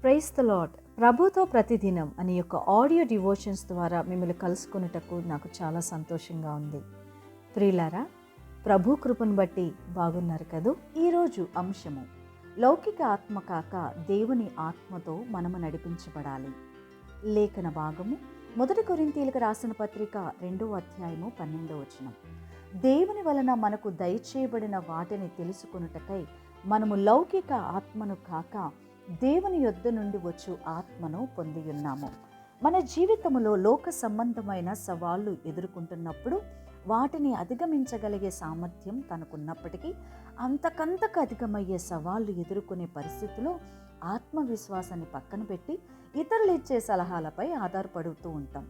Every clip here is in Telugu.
Praise the lord. ప్రభుతో ప్రతిదినం అనే యొక్క ఆడియో డివోషన్స్ ద్వారా మిమ్మల్ని కలుసుకునేటకు నాకు చాలా సంతోషంగా ఉంది. ప్రియులారా, ప్రభు కృపను బట్టి బాగున్నారు కదూ. ఈరోజు అంశము లౌకిక ఆత్మ కాక దేవుని ఆత్మతో మనము నడిపించబడాలి. లేఖన భాగము 1 కొరింథీయులకు రాసిన పత్రిక 2వ అధ్యాయము 12వ వచనం. దేవుని వలన మనకు దయచేయబడిన వాటిని తెలుసుకొనుటకై మనము లౌకిక ఆత్మను కాక దేవుని యొద్ద నుండి వచ్చు ఆత్మను పొంది ఉన్నాము. మన జీవితంలో లోక సంబంధమైన సవాళ్లు ఎదుర్కొంటున్నప్పుడు వాటిని అధిగమించగలిగే సామర్థ్యం తనకున్నప్పటికీ అంతకంతకు అధిగమయ్యే సవాళ్లు ఎదుర్కొనే పరిస్థితిలో ఆత్మవిశ్వాసాన్ని పక్కన పెట్టి ఇతరులు ఇచ్చే సలహాలపై ఆధారపడుతూ ఉంటాం.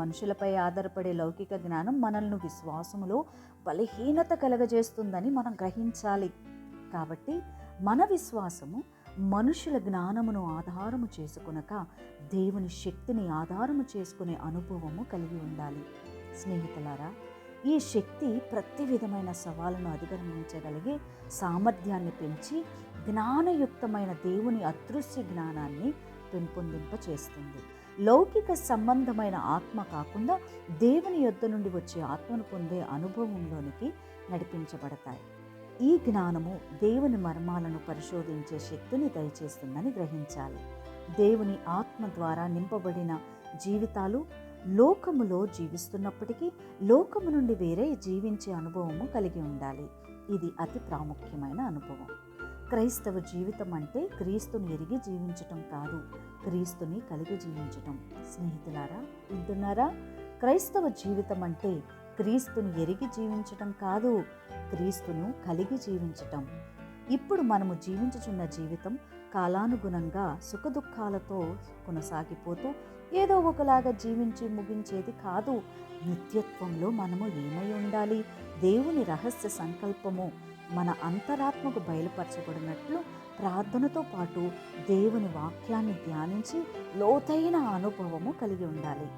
మనుషులపై ఆధారపడే లౌకిక జ్ఞానం మనల్ని విశ్వాసములో బలహీనత కలగజేస్తుందని మనం గ్రహించాలి. కాబట్టి మన విశ్వాసము మనుషుల జ్ఞానమును ఆధారము చేసుకొనక దేవుని శక్తిని ఆధారము చేసుకునే అనుభవము కలిగి ఉండాలి. స్నేహితులారా, ఈ శక్తి ప్రతి విధమైన సవాళ్ళను అధిగమించగలిగే సామర్థ్యాన్ని పెంచి జ్ఞానయుక్తమైన దేవుని అదృశ్య జ్ఞానాన్ని పెంపొందింపచేస్తుంది. లౌకిక సంబంధమైన ఆత్మ కాకుండా దేవుని యొద్ద నుండి వచ్చే ఆత్మను పొందే అనుభవంలోనికి నడిపించబడతాయి. ఈ జ్ఞానము దేవుని మర్మాలను పరిశోధించే శక్తిని దయచేస్తుందని గ్రహించాలి. దేవుని ఆత్మ ద్వారా నింపబడిన జీవితాలు లోకములో జీవిస్తున్నప్పటికీ లోకము నుండి వేరే జీవించే అనుభవము కలిగి ఉండాలి. ఇది అతి ప్రాముఖ్యమైన అనుభవం. క్రైస్తవ జీవితం అంటే క్రీస్తుని ఎరిగి జీవించటం కాదు, క్రీస్తుని కలిగి జీవించటం. స్నేహితులారా, వింటున్నారా? క్రైస్తవ జీవితం అంటే క్రీస్తుని ఎరిగి జీవించటం కాదు, క్రీస్తును కలిగి జీవించటం. ఇప్పుడు మనము జీవించుచున్న జీవితం కాలానుగుణంగా సుఖదుఖాలతో కొనసాగిపోతూ ఏదో ఒకలాగా జీవించి ముగించేది కాదు. నిత్యత్వంలో మనము ఏమై ఉండాలి? దేవుని రహస్య సంకల్పము మన అంతరాత్మకు బయలుపరచబడినట్లు ప్రార్థనతో పాటు దేవుని వాక్యాన్ని ధ్యానించి లోతైన అనుభవము కలిగి ఉండాలి.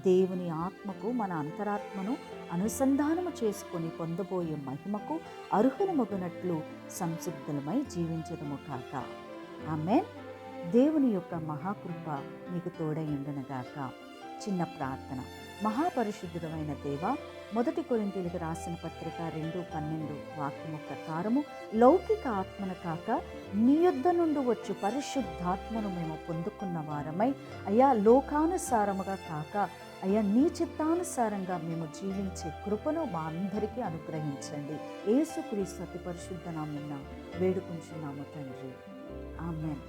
దేవుని ఆత్మకు మన అంతరాత్మను అనుసంధానము చేసుకొని పొందబోయే మహిమకు అర్హులమగునట్లు సంసిద్ధులమై జీవించదము కాక. ఆమేన్. దేవుని యొక్క మహాకృప మీకు తోడై ఉండునుగాక. చిన్న ప్రార్థన. మహాపరిశుద్ధుడైన దేవా, 1 కొరింథీయులకు రాసిన పత్రిక 2:12 వాక్యము ప్రకారము లౌకిక ఆత్మను కాక నీ యొద్ద నుండి వచ్చు పరిశుద్ధాత్మను మేము పొందుకున్న వారమై అయ్యా, లోకానుసారముగా కాక అయ్యా నీ చిత్తానుసారంగా మేము జీవించే కృపను మా అందరికీ అనుగ్రహించండి. యేసుక్రీస్తు అతి పరిశుద్ధ నామమున వేడుకొంచున్నాము తండ్రి. ఆమేన్.